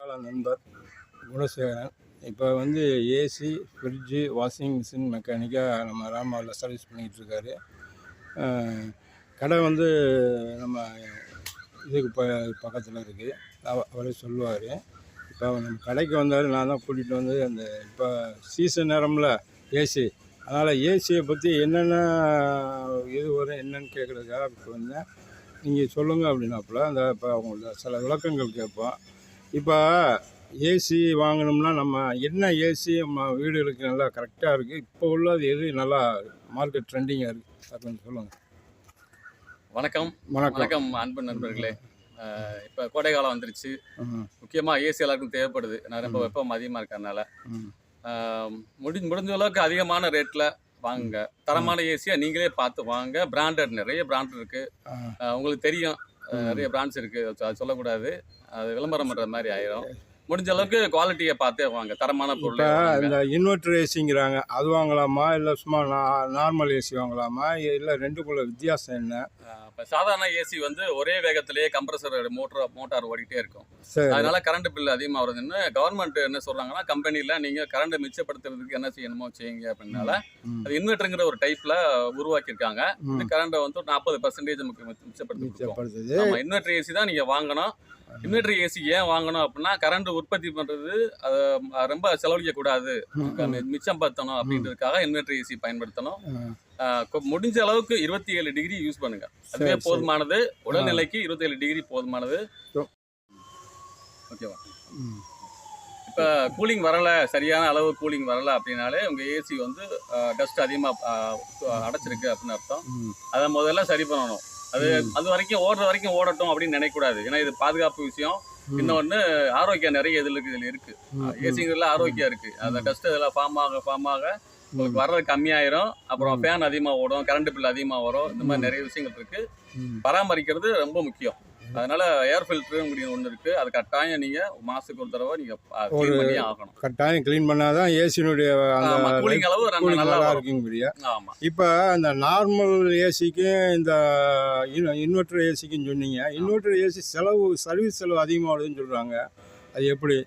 கால நண்பர் குணசேகரன். இப்போ வந்து ஏசி, ஃப்ரிட்ஜு, வாஷிங் மிஷின் மெக்கானிக்காக நம்ம ராமாவில் சர்வீஸ் பண்ணிக்கிட்டு இருக்காரு. கடை வந்து நம்ம இதுக்கு பக்கத்தில் இருக்குது. அவரே சொல்லுவார். இப்போ நம்ம கடைக்கு வந்தார். நான் தான் கூட்டிகிட்டு வந்து அந்த இப்போ சீசன் நேரமில் ஏசி, அதனால் ஏசியை பற்றி என்னென்ன இது வரும் என்னென்னு கேட்குறதுக்காக இப்போ வந்தேன். நீங்கள் சொல்லுங்கள் அப்படின்னாப்புல அந்த இப்போ அவங்கள்ட்ட சில விளக்கங்கள் கேட்போம். இப்போ ஏசி வாங்கணும்னா நம்ம என்ன ஏசி நம்ம வீடுகளுக்கு நல்லா கரெக்டாக இருக்குது, இப்போ உள்ளது எது நல்லா மார்க்கெட் ட்ரெண்டிங்காக இருக்குது அப்படின்னு சொல்லுங்கள். வணக்கம். வணக்கம் அன்பு நண்பர்களே. இப்போ கோடை காலம் வந்துருச்சு. முக்கியமாக ஏசி எல்லாருக்கும் தேவைப்படுது. நான் ரொம்ப வெப்பம் அதிகமாக இருக்கறனால முடிஞ்ச அளவுக்கு அதிகமான ரேட்டில் வாங்குங்க. தரமான ஏசியை நீங்களே பார்த்து வாங்க. பிராண்டட் நிறைய பிராண்ட் இருக்குது. உங்களுக்கு தெரியும், நிறைய பிராண்ட்ஸ் இருக்குது. அது சொல்லக்கூடாது, அது விளம்பரம் பண்ணுற மாதிரி ஆயிரும். முடிஞ்ச அளவுக்கு குவாலிட்டியை பார்த்தே வாங்க, தரமான பொருள். இந்த இன்வெர்டர் ஏசிங்கிறாங்க, அது வாங்கலாமா இல்லை சும்மா நார்மல் ஏசி வாங்கலாமா, இல்லை ரெண்டுக்குள்ள வித்தியாசம் என்ன? இப்போ சாதாரண ஏசி வந்து ஒரே வேகத்திலேயே கம்ப்ரஸர் மோட்டார் ஓடிட்டே இருக்கும். அதனால கரண்ட் பில் அதிகமாக வருதுன்னு கவர்மெண்ட் என்ன சொல்றாங்கன்னா, கம்பெனியில் நீங்கள் கரண்ட் மிச்சப்படுத்துறதுக்கு என்ன செய்யணுமோ செய்யுங்க அப்படின்னால அது இன்வெர்டருங்கிற ஒரு டைப்ல உருவாக்கியிருக்காங்க. இந்த கரண்டை வந்து 40% நமக்கு மிச்சப்படுத்துது. நம்ம இன்வெர்டர் ஏசி தான் நீங்கள் வாங்கணும். இன்வெர்டர் ஏசி ஏன் வாங்கணும் அப்படின்னா, கரண்ட் உற்பத்தி பண்றது அதை ரொம்ப செலவழிக்க கூடாது, மிச்சம் பத்தணும் அப்படின்றதுக்காக இன்வெர்டர் ஏசி பயன்படுத்தணும். முடிஞ்ச அளவுக்கு 27 டிகிரி யூஸ் பண்ணுங்க, அதுவே போதுமானது. உடல்நிலைக்கு 27 டிகிரி போதுமானது. ஓகேவா? இப்போ கூலிங் வரல, சரியான அளவு கூலிங் வரல அப்படின்னாலே உங்க ஏசி வந்து டஸ்ட் அதிகமாக அடைச்சிருக்கு அப்படின்னு அர்த்தம். அதை முதல்ல சரி பண்ணணும். அது வரைக்கும் ஓடுற வரைக்கும் ஓடட்டும் அப்படின்னு நினைக்கக்கூடாது. ஏன்னா இது பாதுகாப்பு விஷயம். இன்னொன்று ஆரோக்கியம் நிறைய இதில் இருக்கு. ஏசிங்கிறதுல ஆரோக்கியம் இருக்கு. அந்த டஸ்ட் இதெல்லாம் ஃபார்ம் ஆக உங்களுக்கு வர்றது கம்மியாயிரும். அப்புறம் ஃபேன் அதிகமாக ஓடும், கரண்ட் பில் அதிகமாக வரும். இந்த மாதிரி நிறைய விஷயங்கள் இருக்கு. பராமரிக்கிறது ரொம்ப முக்கியம். அதனால ஏர் ஃபில்டர் உங்களுக்கு ஒன்று இருக்கு. அது கட்டாயம் நீங்க மாசத்துக்கு ஒரு தடவை நீங்க க்ளீன் பண்ணி ஆகணும். கட்டாயம் க்ளீன் பண்ணாதான் ஏசினுடைய கூலிங் அளவு நல்லா இருக்குங்க. ஆமா. இப்போ அந்த நார்மல் ஏசிக்கு இந்த இன்வெர்டர் ஏசிக்குன்னு சொன்னீங்க. இன்வெர்டர் ஏசி சர்வீஸ் செலவு அதிகமாக வருதுன்னு சொல்றாங்க. அது எப்படி?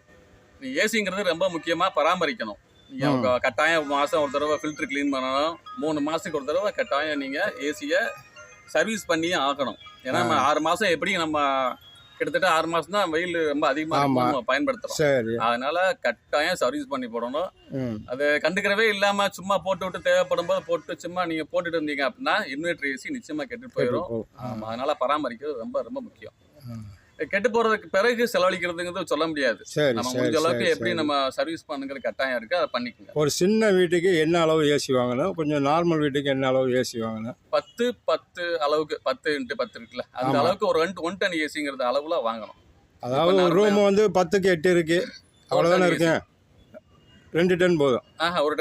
ஏசிங்கிறது ரொம்ப முக்கியமா பராமரிக்கணும். நீங்க கட்டாயம் மாசம் ஒரு தடவை ஃபில்டர் க்ளீன் பண்ணணும். 3 மாசத்துக்கு ஒரு தடவை கட்டாயம் நீங்க ஏசியை சர்வீஸ் பண்ணியே ஆகணும். ஏன்னா நம்ம 6 மாதம் எப்படி நம்ம கிட்டத்தட்ட 6 மாதம் தான் வெயில் ரொம்ப அதிகமாக பயன்படுத்துறோம். அதனால கட்டாயம் சர்வீஸ் பண்ணி போடணும். அது கண்டுக்கிறவே இல்லாம சும்மா போட்டு விட்டு தேவைப்படும் போது போட்டு சும்மா நீங்க போட்டுட்டு இருந்தீங்க அப்படின்னா இன்வெர்டர் ஏசி நிச்சயமா கெட்டு போயிடும். அதனால பராமரிக்கிறது ரொம்ப ரொம்ப முக்கியம். கெட்டு போறதுக்கு பிறகு செலவழிக்கிறதுங்கிறது சொல்ல முடியாது. நம்ம முடிஞ்ச அளவுக்கு எப்படி நம்ம சர்வீஸ் பண்ணுங்கிறது கட்டாயம் இருக்கு, அதை பண்ணிக்கோங்க. ஒரு சின்ன வீட்டுக்கு என்ன அளவு ஏசி வாங்கணும், கொஞ்சம் நார்மல் வீட்டுக்கு என்ன அளவு ஏசி வாங்கணும்? 10 அளவுக்கு 10x10 இருக்குல்ல, அந்த அளவுக்கு ஒரு 1 டன் ஏசிங்கிறது அளவுல வாங்கணும். அதாவது ஒரு ரூம் வந்து 10க்கு 8 இருக்கு, அவ்வளவுதானே இருக்கு. 2 டன் போதும். ஒரு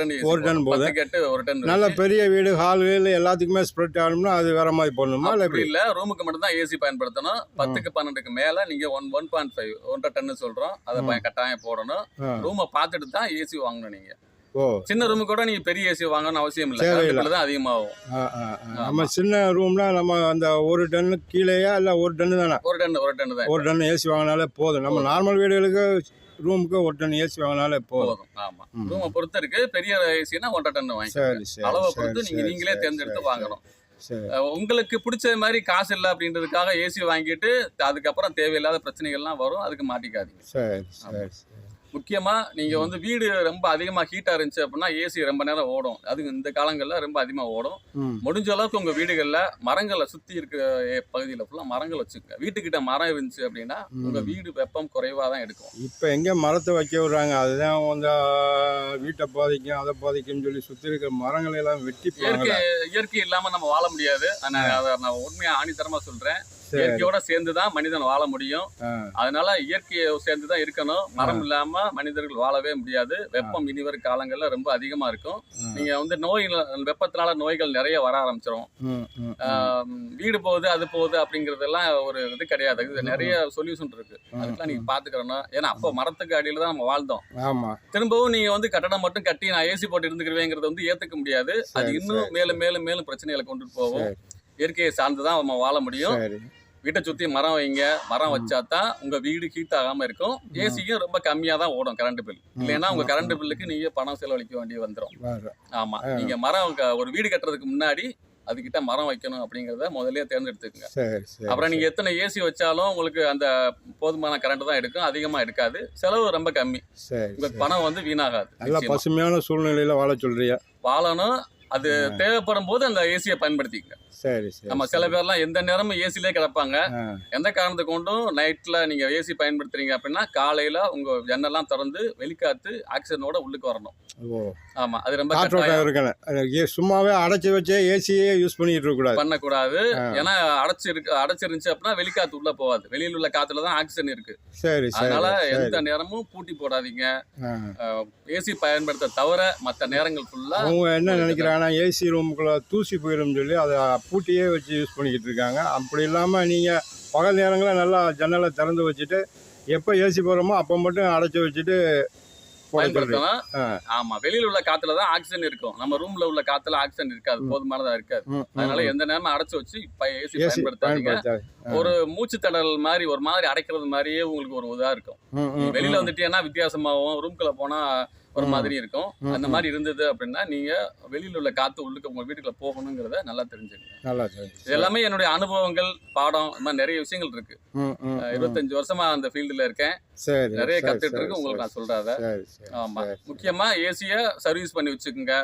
டன் போதும். நல்ல பெரிய வீடு, ஹால் எல்லாத்துக்குமே ஸ்ப்ரெட் ஆகணும்னா அது வேற மாதிரி போடணுமா? அப்படி இல்லை, ரூமுக்கு மட்டும் தான் ஏசி பயன்படுத்தணும். 10க்கு 12க்கு மேல நீங்க 1.5 1 டன் சொல்றோம், அதை கட்டாயம் போடணும். ரூமை பார்த்துட்டு தான் ஏசி வாங்கணும். நீங்க சின்ன ரூமு கூட நீங்க பெரிய ஏசி வாங்கணும்னு அவசியம் இல்லை, தான் அதிகமாகும். நம்ம சின்ன ரூம்னா நம்ம அந்த 1 டன் கீழேயா இல்லை 1 டன் தானே? 1 டன் தான். 1 டன் ஏசி வாங்கினாலே போதும். நம்ம நார்மல் வீடுகளுக்கு ரூமுக்கு 1 டன் ஏசி வாங்கினாலே போதும். ஆமா, ரூமை பொறுத்து இருக்கு. பெரிய ஏசினா 1 டன் வாங்கி அளவை பொறுத்து நீங்களே தேர்ந்தெடுத்து வாங்கணும். உங்களுக்கு பிடிச்ச மாதிரி காசு இல்லை அப்படின்றதுக்காக ஏசி வாங்கிட்டு அதுக்கப்புறம் தேவையில்லாத பிரச்சனைகள்லாம் வரும், அதுக்கு மாட்டிக்காதீங்க. முக்கியமா நீங்க வந்து வீடு ரொம்ப அதிகமா ஹீட்டா இருந்துச்சு அப்படின்னா ஏசி ரொம்ப நேரம் ஓடும். அது இந்த காலங்கள்ல ரொம்ப அதிகமா ஓடும். முடிஞ்ச அளவுக்கு உங்க வீடுகள்ல மரங்களை சுத்தி இருக்கிற பகுதியில ஃபுல்லா மரங்கள் வச்சுக்கோங்க. வீட்டுக்கிட்ட மரம் இருந்துச்சு அப்படின்னா உங்க வீடு வெப்பம் குறைவா தான் எடுக்கும். இப்ப எங்க மரத்தை வைக்க விடுறாங்க, அதுதான் வந்து வீட்டை பாதிக்கும், அதை பாதிக்கும்னு சொல்லி சுத்தி இருக்கிற மரங்களை எல்லாம் வெட்டி. இயற்கை இல்லாம நம்ம வாழ முடியாது. அதை நான் உண்மையா ஆணித்தரமா சொல்றேன். இயற்கையோட சேர்ந்துதான் மனிதன் வாழ முடியும். அதனால இயற்கையை சேர்ந்துதான் இருக்கணும். மரம் இல்லாம மனிதர்கள் வாழவே முடியாது. வெப்பம் இனிவரும் காலங்கள்ல ரொம்ப அதிகமா இருக்கும். நீங்க வந்து வெப்பத்தினால நோய்கள் நிறைய வர ஆரம்பிச்சிடும். வீடு போகுது அது போகுது அப்படிங்கறதெல்லாம் ஒரு இது கிடையாது. இது நிறைய சொல்யூஷன் இருக்கு, அதுக்கெல்லாம் நீங்க பாத்துக்கிறோம். ஏன்னா அப்போ மரத்துக்கு அடியில தான் நம்ம வாழ்ந்தோம். திரும்பவும் நீங்க வந்து கட்டடம் மட்டும் கட்டி நான் ஏசி போட்டு இருந்துக்கிறவேங்கிறது வந்து ஏத்துக்க முடியாது. அது இன்னும் மேலும் மேலும் மேலும் பிரச்சனைகளை கொண்டுட்டு போகும். இயற்கையை சார்ந்துதான் நம்ம வாழ முடியும். வீட்டை சுற்றி மரம் வைங்க. மரம் வச்சா தான் உங்கள் வீடு ஹீட் ஆகாமல் இருக்கும். ஏசிக்கும் ரொம்ப கம்மியாக தான் ஓடும் கரண்ட் பில். இல்லைன்னா உங்கள் கரண்ட் பில்லுக்கு நீங்கள் பணம் செலவழிக்க வேண்டிய வந்துடும். ஆமாம், நீங்கள் மரம் ஒரு வீடு கட்டுறதுக்கு முன்னாடி அதுக்கிட்ட மரம் வைக்கணும் அப்படிங்கிறத முதல்ல தேர்ந்தெடுத்துக்குங்க. அப்புறம் நீங்கள் எத்தனை ஏசி வச்சாலும் உங்களுக்கு அந்த போதுமான கரண்ட் தான் எடுக்கும், அதிகமாக எடுக்காது. செலவு ரொம்ப கம்மி. உங்களுக்கு பணம் வந்து வீணாகாது. நல்ல பசுமையான சூழ்நிலையில் வாழ சொல்றியா? வாழணும். அது தேவைப்படும் போது அந்த ஏசியை பயன்படுத்திக்கங்க. நம்ம சில பேர்லாம் எந்த நேரமும் ஏசிலே கிடப்பாங்க. எந்த காரணத்தை கொண்டும் நைட்ல நீங்க ஏசி பயன்படுத்துறீங்க அப்படின்னா காலையில உங்க ஜன்னல்லாம் திறந்து வெளிக்காத்து ஆக்சிஜனோட உள்ளுக்கு வரணும். ஆமா, அது ரொம்ப சும்மாவே அடைச்சி வச்சே ஏசியே யூஸ் பண்ணிட்டு பண்ணக்கூடாது. ஏன்னா அடைச்சிருந்துச்சு அப்படின்னா வெளிக்காத்து உள்ள போகாது. வெளியில் உள்ள காத்துல தான் ஆக்சிஜன் இருக்கு. அதனால எந்த நேரமும் பூட்டி போடாதீங்க. ஏசி பயன்படுத்த தவிர மற்ற நேரங்கள் ஃபுல்லா அவங்க என்ன நினைக்கிறாங்கன்னா ஏசி ரூமுக்குள்ள தூசி போயிடும் சொல்லி அதை பூட்டியே வச்சு யூஸ் பண்ணிக்கிட்டு இருக்காங்க. அப்படி இல்லாமல் நீங்கள் பகல் நேரங்களில் நல்லா ஜன்னலை திறந்து வச்சுட்டு எப்போ ஏசி போகிறோமோ அப்போ மட்டும் அடைச்சி வச்சுட்டு பயன்படுத்தலாம். ஆமா, வெளியில உள்ள காத்துல தான் ஆக்சிஜன் இருக்கும். நம்ம ரூம்ல உள்ள காத்துல ஆக்சிஜன் இருக்காது, போதுமானதா இருக்காது. அதனால எந்த நேரமும் அடைச்சு வச்சு ஏசி பயன்படுத்தாதீங்க. ஒரு மூச்சு தடல் மாதிரி ஒரு மாதிரி அடைக்கிறது மாதிரியே உங்களுக்கு ஒரு இதா இருக்கும். வெளியில வந்துட்டீங்கன்னா வித்தியாசமாகவும், ரூம்குள்ள போனா ஒரு மாதிரி இருக்கும். அந்த மாதிரி இருந்தது அப்படின்னா நீங்க வெளியில உள்ள காத்து உள்ளுக்கு உங்க வீட்டுக்குள்ள போகணுங்கிறத நல்லா தெரிஞ்சுக்கணும். இது எல்லாமே என்னுடைய அனுபவங்கள், பாடம், இந்த மாதிரி நிறைய விஷயங்கள் இருக்கு. 25 வருஷமா அந்த ஃபீல்டுல இருக்கேன். நிறைய கத்துட்டு இருக்கு. உங்களுக்கு நான் சொல்றத. ஆமா, முக்கியமா ஏசிய சர்வீஸ் பண்ணி வச்சுக்கோங்க.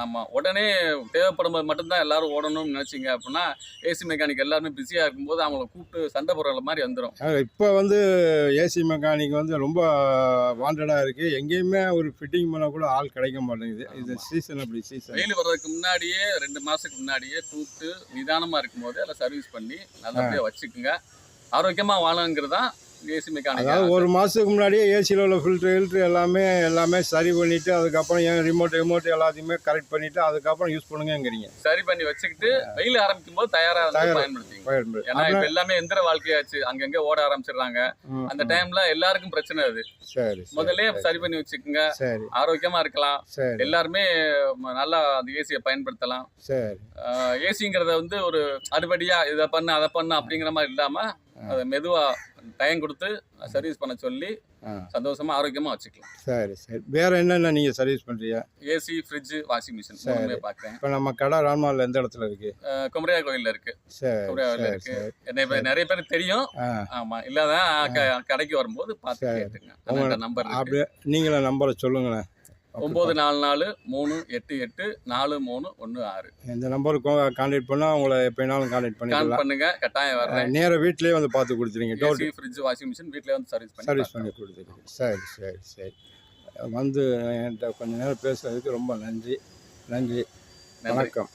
ஆமா, உடனே தேவைப்படும் போது மட்டும்தான் எல்லாரும் ஓடணும்னு நினைச்சீங்க அப்படின்னா ஏசி மெக்கானிக் எல்லாருமே பிஸியா இருக்கும்போது அவங்கள கூப்பிட்டு சண்டை போடுற மாதிரி வந்துடும். இப்போ வந்து ஏசி மெக்கானிக் வந்து ரொம்ப வாண்டடா இருக்கு. எங்கேயுமே ஒரு ஃபிட்டிங் பண்ண கூட ஆள் கிடைக்க மாட்டேங்குது. இது சீசன் அப்படி சீசன் வெயில் வர்றதுக்கு முன்னாடியே 2 மாசத்துக்கு முன்னாடியே கூப்பிட்டு நிதானமா இருக்கும் போது எல்லாம் சர்வீஸ் பண்ணி நல்லபடியா வச்சுக்குங்க. ஆரோக்கியமா வாழணுங்கிறது தான் ஏசி மெக்கானிக். அதாவது ஒரு மாதத்துக்கு முன்னாடியே ஏசியில் உள்ள ஃபில்ட்ரு எல்லாமே சரி பண்ணிவிட்டு அதுக்கப்புறம் ஏன் ரிமோட் எல்லாத்தையுமே கரெக்ட் பண்ணிவிட்டு அதுக்கப்புறம் யூஸ் பண்ணுங்கிறீங்க. சரி பண்ணி வச்சுக்கிட்டு வெயில் ஆரம்பிக்கும் போது தயாராக பயன்படுத்திங்க. ஏன்னா இப்போ எல்லாமே எந்திர வாழ்க்கையாச்சு, அங்கங்கே ஓட ஆரம்பிச்சிடுறாங்க. அந்த டைம்ல எல்லாருக்கும் பிரச்சனை அது. முதல்ல சரி பண்ணி வச்சுக்கோங்க. ஆரோக்கியமா இருக்கலாம். எல்லாருமே நல்லா அந்த ஏசியை பயன்படுத்தலாம். ஏசிங்கிறத வந்து ஒரு அறுபடியா இதை பண்ணு அதை பண்ணு அப்படிங்கிற மாதிரி இல்லாம அதை மெதுவா டைம் கொடுத்து சர்வீஸ் பண்ண சொல்லி சந்தோஷமா ஆரோக்கியமா வச்சுக்கலாம். வேற என்னென்ன நீங்க சர்வீஸ் பண்றீங்க? ஏசி, ஃப்ரிட்ஜ், வாஷிங் மிஷின் மூணுமே பார்க்குறேன். இப்போ நம்ம கடை ராமாவில் எந்த இடத்துல இருக்கு? குமரியா கோயில்ல இருக்கு. குமரியா கோயில்ல இருக்கு. நிறைய பேர் தெரியும். ஆமா, இல்லாதான் கடைக்கு வரும்போது பார்த்து கேட்டுங்க. நம்பர் அப்படியே நீங்களே நம்பரை சொல்லுங்களேன். 9438843116. இந்த நம்பருக்கு கான்டாக்ட் பண்ணால் உங்களை எப்போனாலும் கான்டாக்ட் பண்ணுங்க. கட்டாயம் வர்றேன். நேராக வீட்டிலேயே வந்து பார்த்து கொடுத்துருங்க. ஏசி, ஃப்ரிட்ஜ், வாஷிங் மிஷின் வீட்டிலே வந்து சர்வீஸ் பண்ணி கொடுத்துருங்க. சரி. வந்து என்கிட்ட கொஞ்சம் நேரம் பேசுறதுக்கு ரொம்ப நன்றி. வணக்கம்.